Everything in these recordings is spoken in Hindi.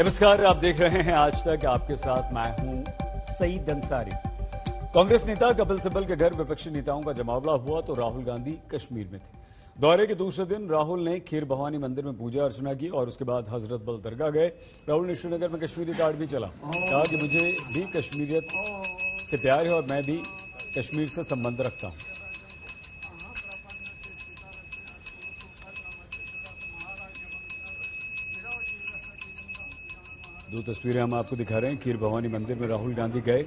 नमस्कार, आप देख रहे हैं आज तक। आपके साथ मैं हूं सईद अंसारी। कांग्रेस नेता कपिल सिब्बल के घर विपक्षी नेताओं का जमावड़ा हुआ तो राहुल गांधी कश्मीर में थे। दौरे के दूसरे दिन राहुल ने खीर भवानी मंदिर में पूजा अर्चना की और उसके बाद हजरत बल दरगाह गए। राहुल ने श्रीनगर में कश्मीरी कार्ड भी चला, कहा कि मुझे भी कश्मीरियत से प्यार है और मैं भी कश्मीर से संबंध रखता हूं। दो तस्वीरें हम आपको दिखा रहे हैं। खीर भवानी मंदिर में राहुल गांधी गए,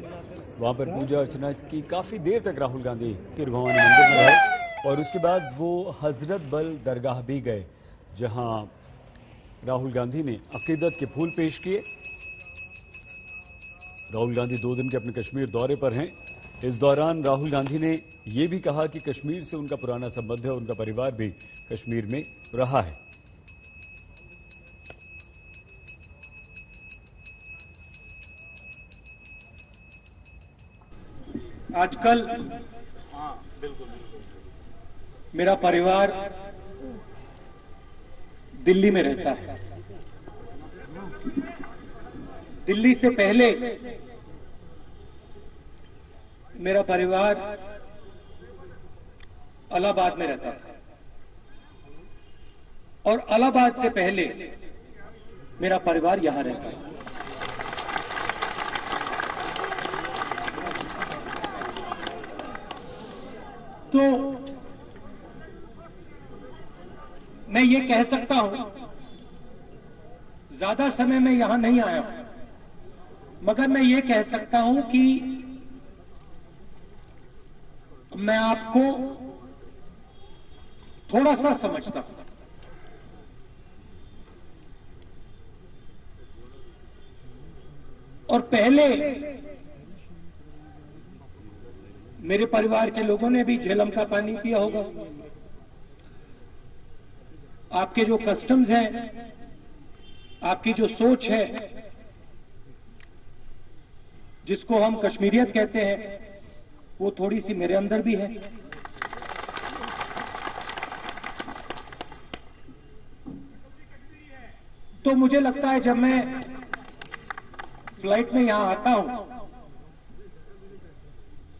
वहां पर पूजा अर्चना की। काफी देर तक राहुल गांधी खीर भवानी मंदिर में रहे और उसके बाद वो हजरत बल दरगाह भी गए, जहां राहुल गांधी ने अकीदत के फूल पेश किए। राहुल गांधी 2 दिन के अपने कश्मीर दौरे पर हैं। इस दौरान राहुल गांधी ने यह भी कहा कि कश्मीर से उनका पुराना संबंध है, उनका परिवार भी कश्मीर में रहा है। आजकल मेरा परिवार दिल्ली में रहता है। दिल्ली से पहले मेरा परिवार इलाहाबाद में रहता था और इलाहाबाद से पहले मेरा परिवार यहां रहता है। तो मैं ये कह सकता हूं, ज्यादा समय में यहां नहीं आया हूं, मगर मैं ये कह सकता हूं कि मैं आपको थोड़ा सा समझता हूं। और पहले मेरे परिवार के लोगों ने भी झेलम का पानी पिया होगा। आपके जो कस्टम्स हैं, आपकी जो सोच है, जिसको हम कश्मीरियत कहते हैं, वो थोड़ी सी मेरे अंदर भी है। तो मुझे लगता है जब मैं फ्लाइट में यहां आता हूं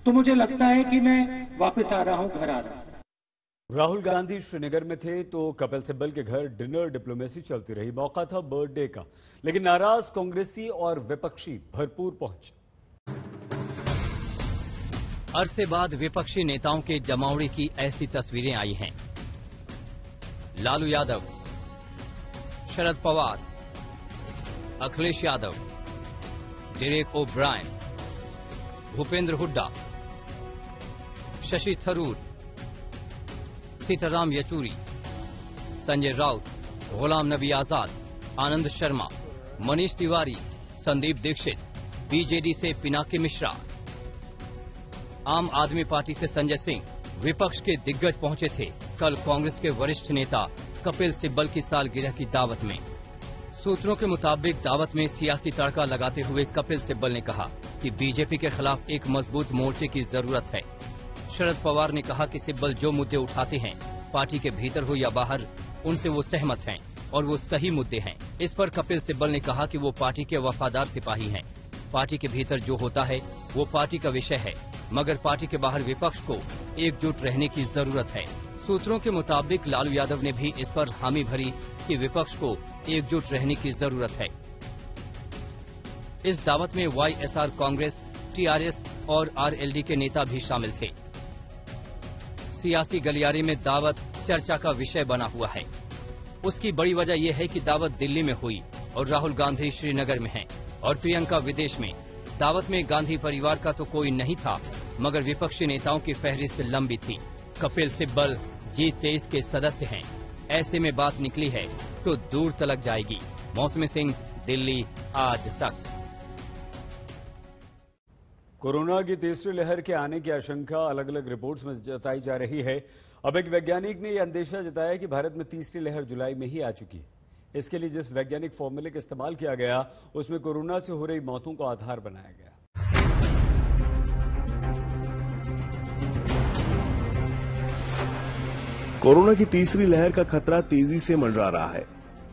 तो मुझे लगता है कि मैं वापस आ रहा हूं, घर आ रहा हूं। राहुल गांधी श्रीनगर में थे तो कपिल सिब्बल के घर डिनर डिप्लोमेसी चलती रही। मौका था बर्थडे का, लेकिन नाराज कांग्रेसी और विपक्षी भरपूर पहुंचे। अरसे बाद विपक्षी नेताओं के जमावड़े की ऐसी तस्वीरें आई हैं। Lalu Yadav, Sharad Pawar, Akhilesh Yadav, Derek O'Brien, Bhupendra Hooda, Shashi Tharoor, Sitaram Yechury, Sanjay Raut, Ghulam Nabi Azad, Anand Sharma, Manish Tiwari, Sandeep Dikshit, BJD से पिनाकी मिश्रा, आम आदमी पार्टी से संजय सिंह, विपक्ष के दिग्गज पहुंचे थे कल कांग्रेस के वरिष्ठ नेता कपिल सिब्बल की सालगिरह की दावत में। सूत्रों के मुताबिक दावत में सियासी तड़का लगाते हुए कपिल सिब्बल ने कहा कि बीजेपी के खिलाफ एक मजबूत मोर्चे की जरूरत है। शरद पवार ने कहा कि सिब्बल जो मुद्दे उठाते हैं, पार्टी के भीतर हो या बाहर, उनसे वो सहमत हैं और वो सही मुद्दे हैं। इस पर कपिल सिब्बल ने कहा कि वो पार्टी के वफादार सिपाही हैं। पार्टी के भीतर जो होता है वो पार्टी का विषय है, मगर पार्टी के बाहर विपक्ष को एकजुट रहने की जरूरत है। सूत्रों के मुताबिक लालू यादव ने भी इस पर हामी भरी कि विपक्ष को एकजुट रहने की जरूरत है। इस दावत में वाईएसआर कांग्रेस, टीआरएस और आरएलडी के नेता भी शामिल थे। सियासी गलियारे में दावत चर्चा का विषय बना हुआ है। उसकी बड़ी वजह यह है कि दावत दिल्ली में हुई और राहुल गांधी श्रीनगर में हैं और प्रियंका विदेश में। दावत में गांधी परिवार का तो कोई नहीं था, मगर विपक्षी नेताओं की फहरिस्त लंबी थी। कपिल सिब्बल G23 के सदस्य हैं। ऐसे में बात निकली है तो दूर तलक जाएगी। मौसमी सिंह, दिल्ली, आज तक। कोरोना की तीसरी लहर के आने की आशंका अलग अलग रिपोर्ट्स में जताई जा रही है। अब एक वैज्ञानिक ने यह अंदेशा जताया कि भारत में तीसरी लहर जुलाई में ही आ चुकी है। इसके लिए जिस वैज्ञानिक फॉर्मूले का इस्तेमाल किया गया, उसमें कोरोना से हो रही मौतों को आधार बनाया गया। कोरोना की तीसरी लहर का खतरा तेजी से मंडरा रहा है।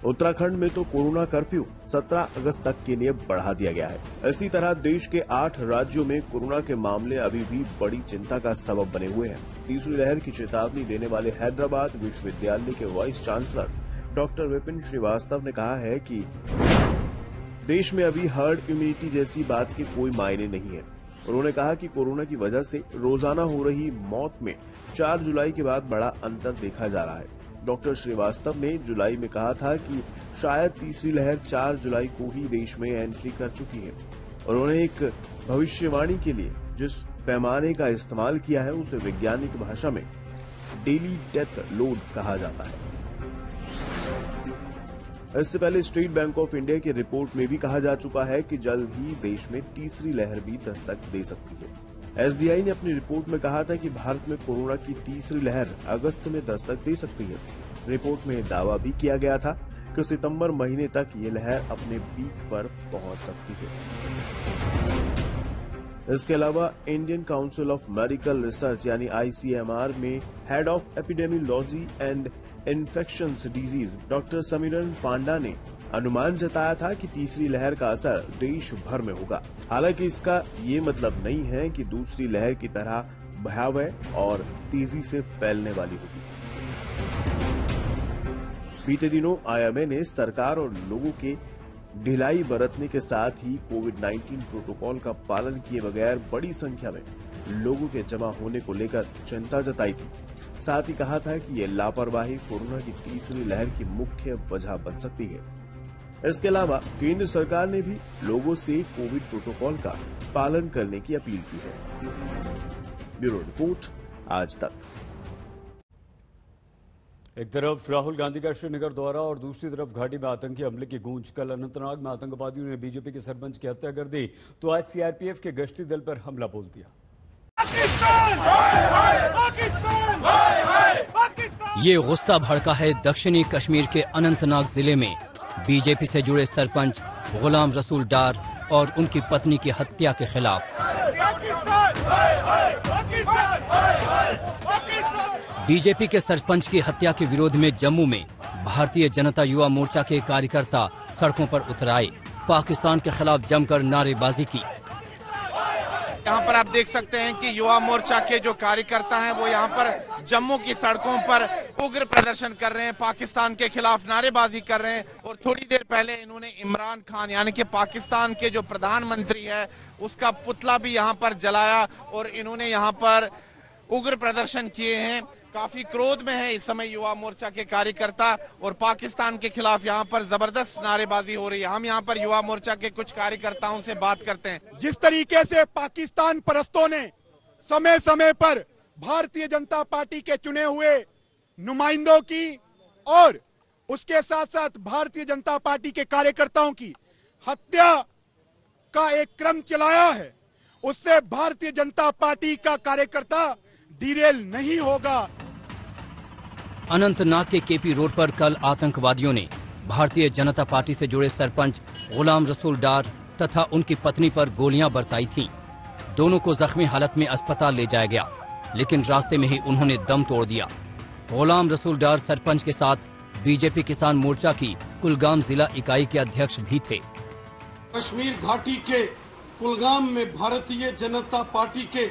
उत्तराखंड में तो कोरोना कर्फ्यू 17 अगस्त तक के लिए बढ़ा दिया गया है। इसी तरह देश के 8 राज्यों में कोरोना के मामले अभी भी बड़ी चिंता का सबब बने हुए हैं। तीसरी लहर की चेतावनी देने वाले हैदराबाद विश्वविद्यालय के vice chancellor doctor Vipin Srivastava ने कहा है कि देश में अभी हर्ड इम्यूनिटी जैसी बात के कोई मायने नहीं है। उन्होंने कहा कि कोरोना की वजह से रोजाना हो रही मौत में 4 जुलाई के बाद बड़ा अंतर देखा जा रहा है। डॉक्टर श्रीवास्तव ने जुलाई में कहा था कि शायद तीसरी लहर 4 जुलाई को ही देश में एंट्री कर चुकी है। उन्होंने एक भविष्यवाणी के लिए जिस पैमाने का इस्तेमाल किया है उसे वैज्ञानिक भाषा में डेली डेथ लोड कहा जाता है। इससे पहले स्टेट बैंक ऑफ इंडिया की रिपोर्ट में भी कहा जा चुका है कि जल्द ही देश में तीसरी लहर भी दस्तक दे सकती है। एसबीआई ने अपनी रिपोर्ट में कहा था कि भारत में कोरोना की तीसरी लहर अगस्त में दस्तक दे सकती है। रिपोर्ट में दावा भी किया गया था कि सितंबर महीने तक ये लहर अपने पीक पर पहुंच सकती है। इसके अलावा Indian council of medical research यानी आईसीएमआर में head of epidemiology and infections disease doctor Samiran Panda ने अनुमान जताया था कि तीसरी लहर का असर देश भर में होगा। हालांकि इसका ये मतलब नहीं है कि दूसरी लहर की तरह भयावह और तेजी से फैलने वाली होगी। बीते दिनों आईएमए ने सरकार और लोगों के ढिलाई बरतने के साथ ही कोविड-19 प्रोटोकॉल का पालन किए बगैर बड़ी संख्या में लोगों के जमा होने को लेकर चिंता जताई थी। साथ ही कहा था कि ये लापरवाही कोरोना की तीसरी लहर की मुख्य वजह बन सकती है। इसके अलावा केंद्र सरकार ने भी लोगों से कोविड प्रोटोकॉल का पालन करने की अपील की है। ब्यूरो रिपोर्ट, आज तक। एक तरफ राहुल गांधी का श्रीनगर दौरा और दूसरी तरफ घाटी में आतंकी हमले की गूंज। कल अनंतनाग में आतंकवादियों ने बीजेपी के सरपंच की हत्या कर दी तो आज सीआरपीएफ के गश्ती दल पर हमला बोल दिया। ये गुस्सा भड़का है दक्षिणी कश्मीर के अनंतनाग जिले में बीजेपी से जुड़े सरपंच गुलाम रसूल डार और उनकी पत्नी की हत्या के खिलाफ। बीजेपी के सरपंच की हत्या के विरोध में जम्मू में भारतीय जनता युवा मोर्चा के कार्यकर्ता सड़कों पर उतर आए, पाकिस्तान के खिलाफ जमकर नारेबाजी की। यहाँ पर आप देख सकते हैं कि युवा मोर्चा के जो कार्यकर्ता हैं वो यहाँ पर जम्मू की सड़कों पर उग्र प्रदर्शन कर रहे हैं, पाकिस्तान के खिलाफ नारेबाजी कर रहे हैं। और थोड़ी देर पहले इन्होंने इमरान खान यानी कि पाकिस्तान के जो प्रधानमंत्री है उसका पुतला भी यहाँ पर जलाया और इन्होंने यहाँ पर उग्र प्रदर्शन किए हैं। काफी क्रोध में है इस समय युवा मोर्चा के कार्यकर्ता और पाकिस्तान के खिलाफ यहाँ पर जबरदस्त नारेबाजी हो रही है। हम यहाँ पर युवा मोर्चा के कुछ कार्यकर्ताओं से बात करते हैं। जिस तरीके से पाकिस्तान परस्तों ने समय समय पर भारतीय जनता पार्टी के चुने हुए नुमाइंदों की और उसके साथ साथ भारतीय जनता पार्टी के कार्यकर्ताओं की हत्या का एक क्रम चलाया है, उससे भारतीय जनता पार्टी का कार्यकर्ता डिरेल नहीं होगा। अनंतनाग के केपी रोड पर कल आतंकवादियों ने भारतीय जनता पार्टी से जुड़े सरपंच गुलाम रसूल डार तथा उनकी पत्नी पर गोलियां बरसाई थीं। दोनों को जख्मी हालत में अस्पताल ले जाया गया, लेकिन रास्ते में ही उन्होंने दम तोड़ दिया। गुलाम रसूल डार सरपंच के साथ बीजेपी किसान मोर्चा की कुलगाम जिला इकाई के अध्यक्ष भी थे। कश्मीर घाटी के कुलगाम में भारतीय जनता पार्टी के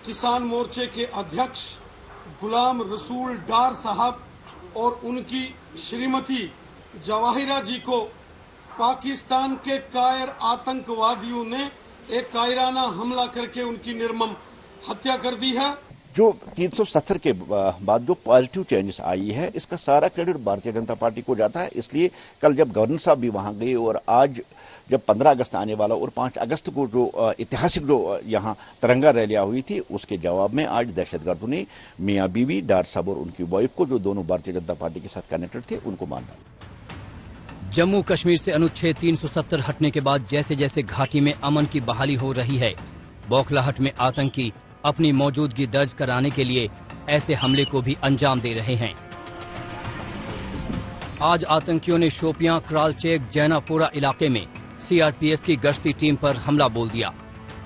किसान मोर्चे के अध्यक्ष गुलाम रसूल डार साहब और उनकी श्रीमती जवाहिरा जी को पाकिस्तान के कायर आतंकवादियों ने एक कायराना हमला करके उनकी निर्मम हत्या कर दी है। जो 370 के बाद जो पॉजिटिव चेंजेस आई है, इसका सारा क्रेडिट भारतीय जनता पार्टी को जाता है। इसलिए कल जब गवर्नर साहब भी वहां गए और आज जब 15 अगस्त आने वाला और 5 अगस्त को जो ऐतिहासिक जो यहाँ तिरंगा रैलियां हुई थी, उसके जवाब में आज दहशतगर्दों ने मियां बीवी डार साहब और उनकी वाइफ को, जो दोनों भारतीय जनता पार्टी के साथ कनेक्टेड थे, उनको मार डाला। जम्मू कश्मीर से अनुच्छेद 370 हटने के बाद जैसे जैसे घाटी में अमन की बहाली हो रही है, बौखलाहट में आतंकी अपनी मौजूदगी दर्ज कराने के लिए ऐसे हमले को भी अंजाम दे रहे हैं। आज आतंकियों ने शोपियां, क्रालचेक, जैनापुरा इलाके में सीआरपीएफ की गश्ती टीम पर हमला बोल दिया।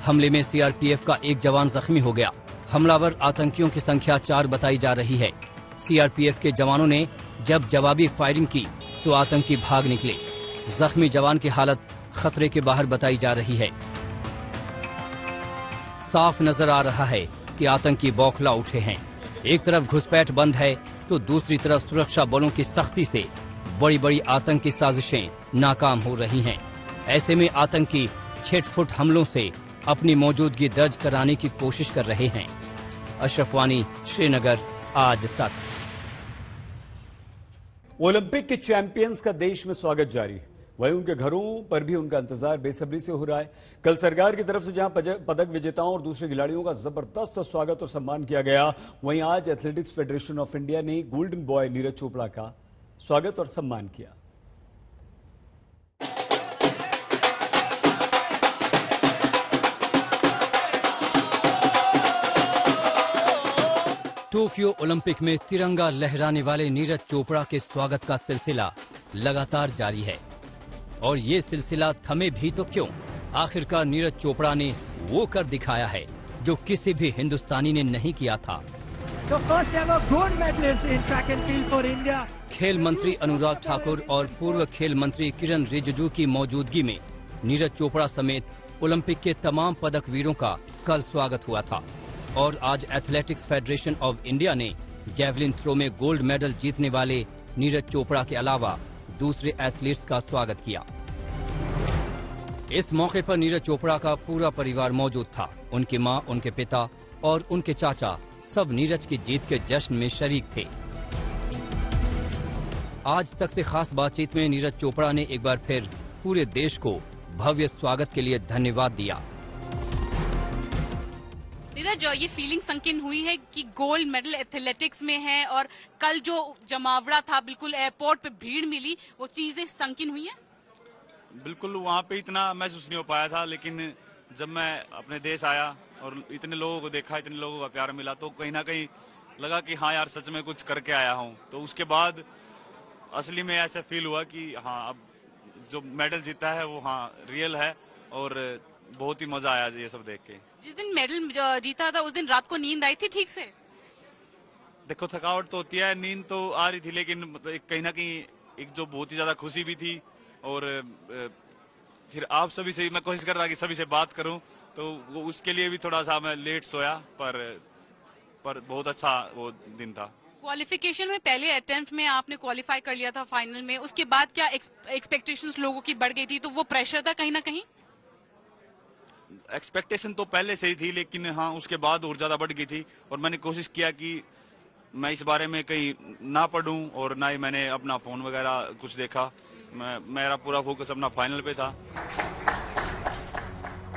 हमले में सीआरपीएफ का एक जवान जख्मी हो गया। हमलावर आतंकियों की संख्या 4 बताई जा रही है। सीआरपीएफ के जवानों ने जब जवाबी फायरिंग की तो आतंकी भाग निकले। जख्मी जवान की हालत खतरे के बाहर बताई जा रही है। साफ नजर आ रहा है कि आतंकी बौखला उठे हैं। एक तरफ घुसपैठ बंद है तो दूसरी तरफ सुरक्षा बलों की सख्ती से बड़ी बड़ी आतंकी साजिशें नाकाम हो रही हैं। ऐसे में आतंकी छिटफुट हमलों से अपनी मौजूदगी दर्ज कराने की कोशिश कर रहे हैं। अशरफ वानी, श्रीनगर, आज तक। ओलंपिक के चैंपियंस का देश में स्वागत जारी है, वहीं उनके घरों पर भी उनका इंतजार बेसब्री से हो रहा है। कल सरकार की तरफ से जहां पदक विजेताओं और दूसरे खिलाड़ियों का जबरदस्त स्वागत और सम्मान किया गया, वहीं आज एथलेटिक्स फेडरेशन ऑफ इंडिया ने गोल्डन बॉय नीरज चोपड़ा का स्वागत और सम्मान किया। टोक्यो ओलंपिक में तिरंगा लहराने वाले नीरज चोपड़ा के स्वागत का सिलसिला लगातार जारी है और ये सिलसिला थमे भी तो क्यों। आखिरकार नीरज चोपड़ा ने वो कर दिखाया है जो किसी भी हिंदुस्तानी ने नहीं किया था। खेल मंत्री अनुराग ठाकुर और पूर्व खेल मंत्री किरण रिजिजू की मौजूदगी में नीरज चोपड़ा समेत ओलंपिक के तमाम पदक वीरों का कल स्वागत हुआ था और आज एथलेटिक्स फेडरेशन ऑफ इंडिया ने जैवलिन थ्रो में गोल्ड मेडल जीतने वाले नीरज चोपड़ा के अलावा दूसरे एथलीट्स का स्वागत किया। इस मौके पर नीरज चोपड़ा का पूरा परिवार मौजूद था। उनकी मां, उनके पिता और उनके चाचा सब नीरज की जीत के जश्न में शरीक थे। आज तक से खास बातचीत में नीरज चोपड़ा ने एक बार फिर पूरे देश को भव्य स्वागत के लिए धन्यवाद दिया। नीरज, ये फीलिंग संकीन हुई है कि गोल्ड मेडल एथलेटिक्स में है और कल जो जमावड़ा था, बिल्कुल एयरपोर्ट पे भीड़ मिली, वो चीजें संकीन हुई है? बिल्कुल, वहाँ पे इतना महसूस नहीं हो पाया था, लेकिन जब मैं अपने देश आया और इतने लोगों को देखा, इतने लोगों का प्यार मिला, तो कहीं ना कहीं लगा कि हाँ यार, सच में कुछ करके आया हूँ। तो उसके बाद असली में ऐसा फील हुआ कि हाँ, अब जो मेडल जीता है वो हाँ रियल है और बहुत ही मजा आया ये सब देख के। जिस दिन मेडल जीता था उस दिन रात को नींद आई थी ठीक से? देखो, थकावट तो होती है, नींद तो आ रही थी, लेकिन कहीं ना कहीं एक जो बहुत ही ज्यादा खुशी भी थी और फिर आप सभी से मैं कोशिश कर रहा कि सभी से बात करूं, तो वो उसके लिए भी थोड़ा सा मैं लेट सोया, पर बहुत अच्छा वो दिन था। क्वालिफिकेशन में पहले अटेम्प्ट में आपने क्वालिफाई कर लिया था फाइनल में, उसके बाद क्या एक्सपेक्टेशंस लोगों की बढ़ गई थी, तो वो प्रेशर था कहीं ना कहीं? एक्सपेक्टेशन तो पहले से ही थी, लेकिन हाँ उसके बाद और ज्यादा बढ़ गई थी और मैंने कोशिश किया कि मैं इस बारे में कहीं ना पढ़ूं और ना ही मैंने अपना फोन वगैरह कुछ देखा। मेरा पूरा फोकस अपना फाइनल पे था।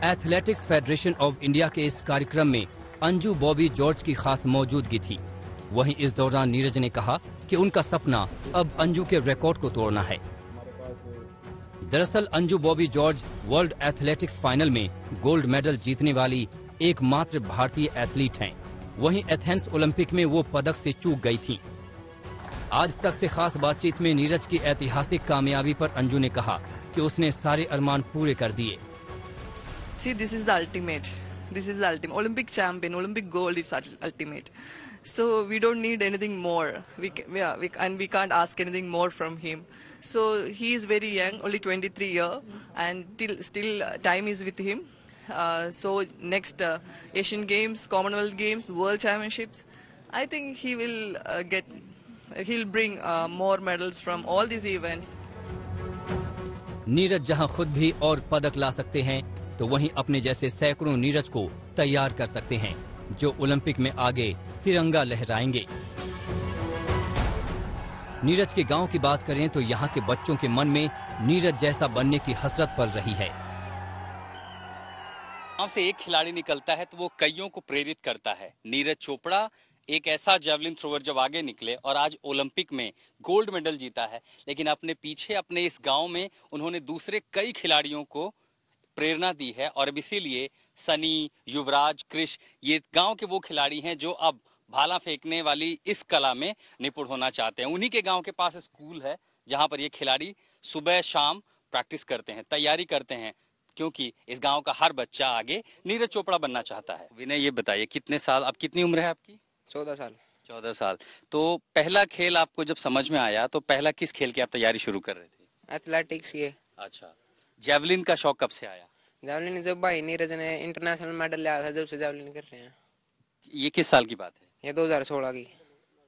एथलेटिक्स फेडरेशन ऑफ इंडिया के इस कार्यक्रम में अंजू बॉबी जॉर्ज की खास मौजूदगी थी। वहीं इस दौरान नीरज ने कहा कि उनका सपना अब अंजू के रिकॉर्ड को तोड़ना है। दरअसल Anju Bobby George world athletics final में गोल्ड मेडल जीतने वाली एकमात्र भारतीय एथलीट हैं। वहीं एथेंस ओलंपिक में वो पदक से चूक गई थीं। आज तक से खास बातचीत में नीरज की ऐतिहासिक कामयाबी पर अंजू ने कहा कि उसने सारे अरमान पूरे कर दिए। See, this is the ultimate. This is the ultimate. Olympic champion, Olympic gold is ultimate. So we don't need anything more. We can't ask anything more from him. So he is very young, only 23 years, and still time is with him. So next Asian Games, Commonwealth Games, World Championships, I think he'll bring more medals from all these events. Neeraj जहां खुद भी और पदक ला सकते हैं, तो वहीं अपने जैसे सैकड़ों नीरज को तैयार कर सकते हैं जो ओलंपिक में आगे तिरंगा लहराएंगे। नीरज के गांव की बात करें तो यहां के बच्चों के मन में नीरज जैसा बनने की हसरत पल रही है। गांव से एक खिलाड़ी निकलता है तो वो कईयों को प्रेरित करता है। नीरज चोपड़ा एक ऐसा जेवलिन थ्रोवर जब आगे निकले और आज ओलंपिक में गोल्ड मेडल जीता है, लेकिन अपने पीछे अपने इस गांव में उन्होंने दूसरे कई खिलाड़ियों को प्रेरणा दी है और अब इसीलिए सनी, युवराज, कृष ये गांव के वो खिलाड़ी हैं जो अब भाला फेंकने वाली इस कला में निपुण होना चाहते हैं। उन्हीं के गांव के पास स्कूल है जहां पर ये खिलाड़ी सुबह शाम प्रैक्टिस करते हैं, तैयारी करते हैं, क्योंकि इस गांव का हर बच्चा आगे नीरज चोपड़ा बनना चाहता है। विनय, ये बताइए कितने साल, अब कितनी उम्र है आपकी? 14 साल। 14 साल। तो पहला खेल आपको जब समझ में आया तो पहला किस खेल की आप तैयारी शुरू कर रहे थे? एथलेटिक्स ये। अच्छा, जेवलिन का शौक कब से आया? जेवलिन जब भाई नीरज ने इंटरनेशनल मेडल लिया था, जब से जेवलिन कर रहे हैं। ये किस साल की बात है? ये 2016 की।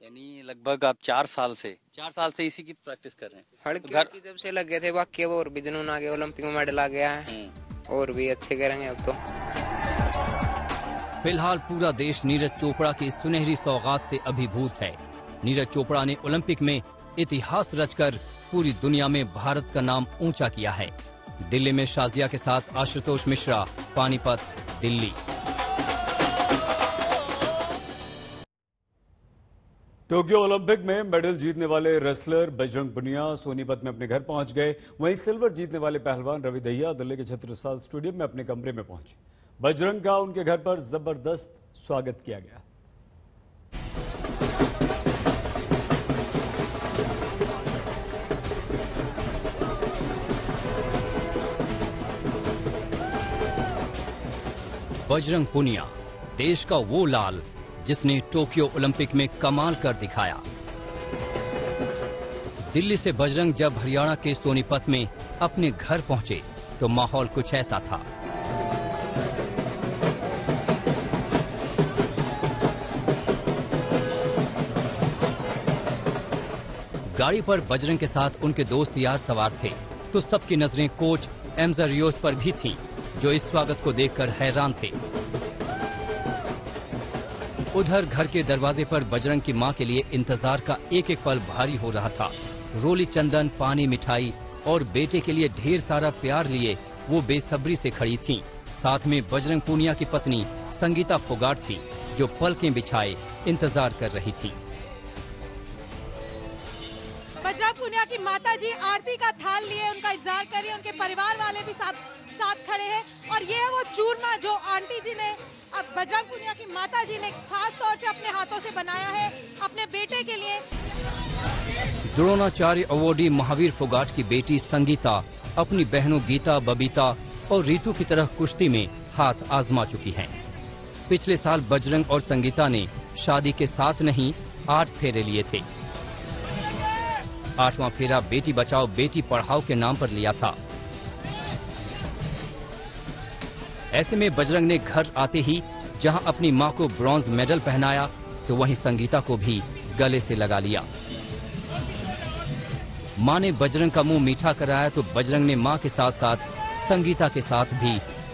यानी लगभग आप 4 साल से इसी की प्रैक्टिस कर रहे हैं। हड़के की जब से लगे थे, बाकी अब और भी जुनून आ गया, ओलंपिक में मेडल आ गया है और भी अच्छे करेंगे अब तो। फिलहाल पूरा देश नीरज चोपड़ा की सुनहरी सौगात से अभिभूत है। नीरज चोपड़ा ने ओलंपिक में इतिहास रचकर पूरी दुनिया में भारत का नाम ऊंचा किया है। दिल्ली में शाजिया के साथ आशुतोष मिश्रा, पानीपत, दिल्ली। टोक्यो ओलंपिक में मेडल जीतने वाले रेसलर बजरंग पुनिया सोनीपत में अपने घर पहुंच गए। वहीं सिल्वर जीतने वाले पहलवान रवि दहिया दिल्ली के छत्रसाल स्टेडियम में अपने कमरे में पहुंचे। बजरंग का उनके घर पर जबरदस्त स्वागत किया गया। बजरंग पुनिया देश का वो लाल जिसने टोक्यो ओलंपिक में कमाल कर दिखाया। दिल्ली से बजरंग जब हरियाणा के सोनीपत में अपने घर पहुंचे तो माहौल कुछ ऐसा था। गाड़ी पर बजरंग के साथ उनके दोस्त यार सवार थे तो सबकी नजरें कोच एम्जा रियोस पर भी थीं, जो इस स्वागत को देखकर हैरान थे। उधर घर के दरवाजे पर बजरंग की मां के लिए इंतजार का एक एक पल भारी हो रहा था। रोली चंदन, पानी, मिठाई और बेटे के लिए ढेर सारा प्यार लिए वो बेसब्री से खड़ी थीं। साथ में बजरंग पूनिया की पत्नी संगीता फोगाट थी, जो पलकें बिछाए इंतजार कर रही थी। बजरंग पूनिया की माता जी आरती का थाल लिए उनका इंतजार कर रही है। उनके परिवार वाले भी साथ खड़े हैं और ये है वो चूरमा जो आंटी जी ने, अब बजरंग पूनिया की माता जी ने खास तौर से अपने हाथों से बनाया है अपने बेटे के लिए। द्रोणाचार्य अवॉर्डी महावीर फोगाट की बेटी संगीता अपनी बहनों गीता, बबीता और रीतू की तरह कुश्ती में हाथ आजमा चुकी हैं। पिछले साल बजरंग और संगीता ने शादी के 7 नहीं 8 फेरे लिए थे। 8वां फेरा बेटी बचाओ बेटी पढ़ाओ के नाम पर लिया था। ऐसे में बजरंग ने घर आते ही जहां अपनी मां को ब्रॉन्ज मेडल पहनाया तो वहीं संगीता को भी गले से लगा लिया। मां ने बजरंग का मुंह मीठा कराया तो बजरंग ने मां के साथ साथ संगीता के साथ भी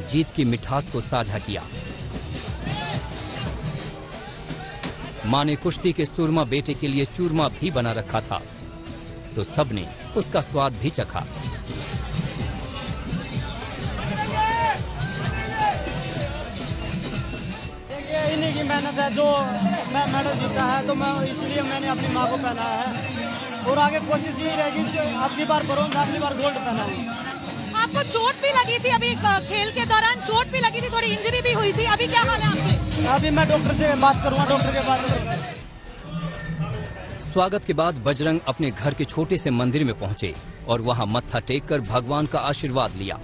जीत की मिठास को साझा किया। मां ने कुश्ती के सुरमा बेटे के लिए चूरमा भी बना रखा था तो सबने उसका स्वाद भी चखा। इन्हीं की मेहनत है जो मैं मेडल जीता है, तो मैं इसलिए मैंने अपनी माँ को पहनाया है और आगे कोशिश यही रहेगी कि अगली बार ब्रोंज, अगली बार गोल्ड पहनाऊंगा। आपको चोट भी लगी थी, अभी खेल के दौरान चोट भी लगी थी, थोड़ी इंजरी भी हुई थी, अभी क्या हाल है आपकी? अभी मैं डॉक्टर से बात करूंगा, डॉक्टर के बाद। स्वागत के बाद बजरंग अपने घर के छोटे से मंदिर में पहुंचे और वहां मत्था टेक कर भगवान का आशीर्वाद लिया।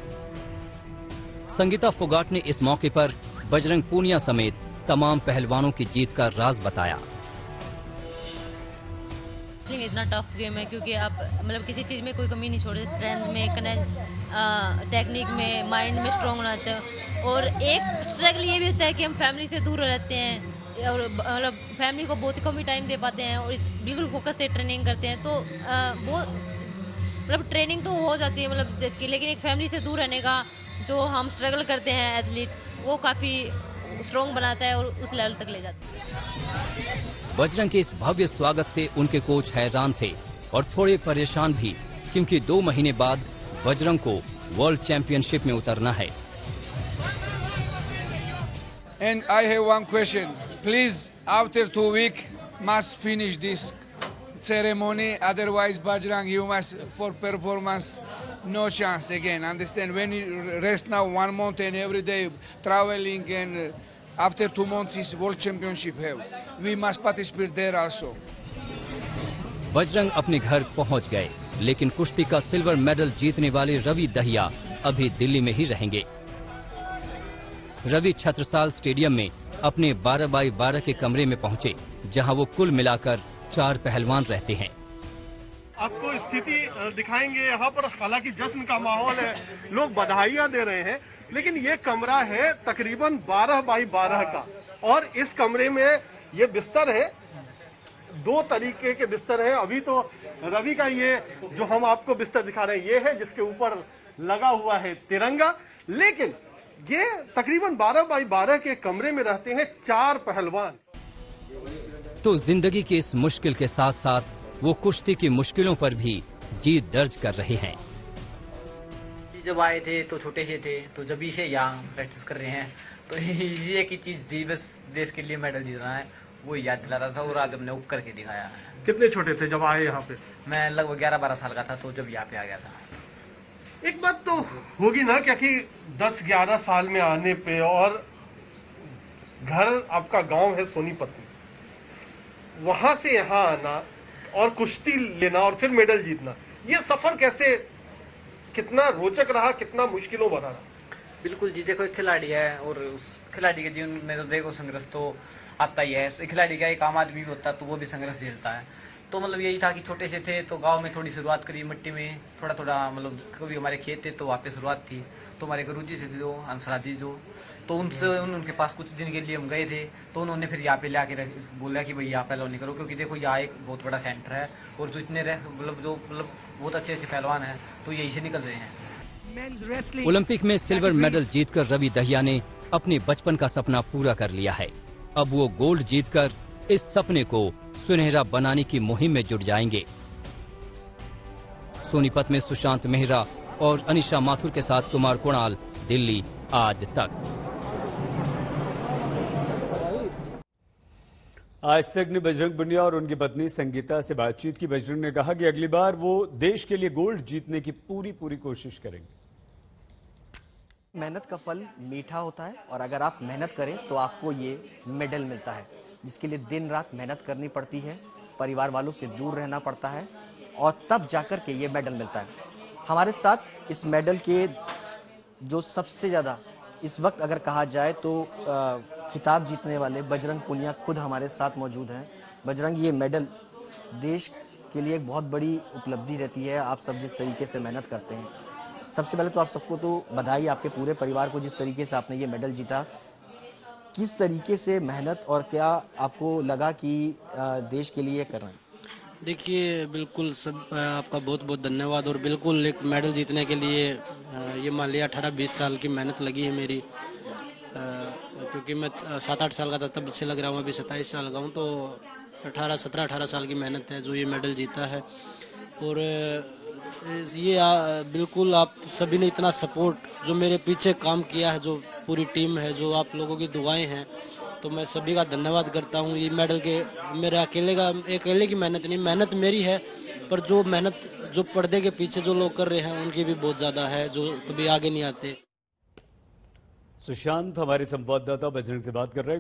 संगीता फोगाट ने इस मौके पर बजरंग पूनिया समेत तमाम पहलवानों की जीत का राज बताया। इतना टफ गेम है क्योंकि आप मतलब किसी चीज में कोई कमी नहीं छोड़े, स्ट्रेंथ में, टेक्निक में, माइंड में स्ट्रांग होना होता है। और एक स्ट्रगल ये भी होता है कि हम फैमिली से दूर रहते हैं और मतलब फैमिली को बहुत कम ही टाइम दे पाते हैं और बिल्कुल फोकस से ट्रेनिंग करते हैं, तो बहुत मतलब ट्रेनिंग तो हो जाती है मतलब, लेकिन एक फैमिली से दूर रहने का जो हम स्ट्रगल करते हैं एथलीट, वो काफी स्ट्रॉन्ग बनाता है और उस लेवल तक ले जाता है। बजरंग के इस भव्य स्वागत से उनके कोच हैरान थे और थोड़े परेशान भी, क्योंकि 2 महीने बाद बजरंग को वर्ल्ड चैंपियनशिप में उतरना है। And I have one question. Please, after 2 weeks, must finish this ceremony. Otherwise, Bajrang, you must for performance, no chance again. Understand? When you rest now 1 month and every day traveling, and after 2 months is World Championship have. We must participate there also. Bajrang अपने घर पहुंच गए, लेकिन कुश्ती का सिल्वर मेडल जीतने वाले रवि दहिया अभी दिल्ली में ही रहेंगे। रवि छत्रसाल स्टेडियम में अपने 12x12 के कमरे में पहुंचे, जहां वो कुल मिलाकर 4 पहलवान रहते हैं। आपको स्थिति दिखाएंगे यहाँ पर। हालांकि जश्न का माहौल है, लोग बधाइयाँ दे रहे हैं, लेकिन ये कमरा है तकरीबन 12x12 का और इस कमरे में ये बिस्तर है, 2 तरीके के बिस्तर हैं। अभी तो रवि का ये जो हम आपको बिस्तर दिखा रहे हैं ये है जिसके ऊपर लगा हुआ है तिरंगा, लेकिन ये तकरीबन 12x12 के कमरे में रहते हैं 4 पहलवान। तो जिंदगी की इस मुश्किल के साथ साथ वो कुश्ती की मुश्किलों पर भी जीत दर्ज कर रहे हैं। जब आए थे तो छोटे से थे, तो जब से यहाँ प्रैक्टिस कर रहे हैं तो ये एक ही चीज थी, बस देश के लिए मेडल जीतना है, वो याद दिला रहा था और आज हमने वो करके दिखाया है। कितने छोटे थे जब आए यहाँ पे? मैं लगभग 11-12 साल का था तो जब यहाँ पे आ गया था। एक बात तो होगी ना, क्योंकि 10-11 साल में आने पे और घर आपका गांव है सोनीपत में, वहां से यहाँ आना और कुश्ती लेना और फिर मेडल जीतना, ये सफर कैसे, कितना रोचक रहा, कितना मुश्किलों भरा रहा? बिल्कुल जी, देखो एक खिलाड़ी है और उस खिलाड़ी के जीवन में तो देखो संघर्ष तो आता ही है। एक खिलाड़ी का एक आम आदमी भी होता है तो वो भी संघर्ष झेलता है। तो मतलब यही था कि छोटे से थे तो गांव में थोड़ी शुरुआत करी, मिट्टी में थोड़ा थोड़ा, मतलब कभी हमारे खेत थे तो वहाँ पे शुरुआत थी। तो हमारे गुरुजी से थे जो हंसराज जी जो, तो उनके पास कुछ दिन के लिए हम गए थे, तो उन्होंने फिर यहाँ पे ला के बोला कि भाई यहाँ पहलवानी करो, क्योंकि देखो यहाँ एक बहुत बड़ा सेंटर है और जो इतने मतलब बहुत अच्छे अच्छे पहलवान हैं तो यही से निकल रहे हैं। ओलंपिक में सिल्वर मेडल जीतकर रवि दहिया ने अपने बचपन का सपना पूरा कर लिया है। अब वो गोल्ड जीतकर इस सपने को सुनहरा बनाने की मुहिम में जुट जाएंगे। सोनीपत में सुशांत मेहरा और अनिशा माथुर के साथ कुमार कुणाल, दिल्ली आज तक। आज तक ने बजरंग पुनिया और उनकी पत्नी संगीता से बातचीत की। बजरंग ने कहा कि अगली बार वो देश के लिए गोल्ड जीतने की पूरी कोशिश करेंगे। मेहनत का फल मीठा होता है और अगर आप मेहनत करें तो आपको ये मेडल मिलता है, जिसके लिए दिन रात मेहनत करनी पड़ती है, परिवार वालों से दूर रहना पड़ता है और तब जाकर के ये मेडल मिलता है। हमारे साथ इस मेडल के जो सबसे ज़्यादा इस वक्त अगर कहा जाए तो खिताब जीतने वाले बजरंग पुनिया खुद हमारे साथ मौजूद हैं। बजरंग, ये मेडल देश के लिए एक बहुत बड़ी उपलब्धि रहती है। आप सब जिस तरीके से मेहनत करते हैं, सबसे पहले तो आप सबको तो बधाई, आपके पूरे परिवार को जिस तरीके से आपने ये मेडल जीता। किस तरीके से मेहनत और क्या आपको लगा कि देश के लिए कर रहे हैं? देखिए, बिल्कुल सब आपका बहुत बहुत धन्यवाद। और बिल्कुल एक मेडल जीतने के लिए ये मान लिया 18-20 साल की मेहनत लगी है मेरी, क्योंकि मैं 7-8 साल का था तब से लग रहा हूँ, अभी 27 साल का हूँ, तो 17-18 साल की मेहनत है जो ये मेडल जीता है। और ये बिल्कुल आप सभी ने इतना सपोर्ट जो मेरे पीछे काम किया है, जो पूरी टीम है, जो आप लोगों की दुआएं हैं, तो मैं सभी का धन्यवाद करता हूँ। ये मेडल के मेरे अकेले की मेहनत नहीं, मेहनत मेरी है, पर जो मेहनत जो पर्दे के पीछे जो लोग कर रहे हैं उनकी भी बहुत ज्यादा है, जो कभी आगे नहीं आते। सुशांत हमारे संवाददाता बजरंग से बात कर रहे हैं।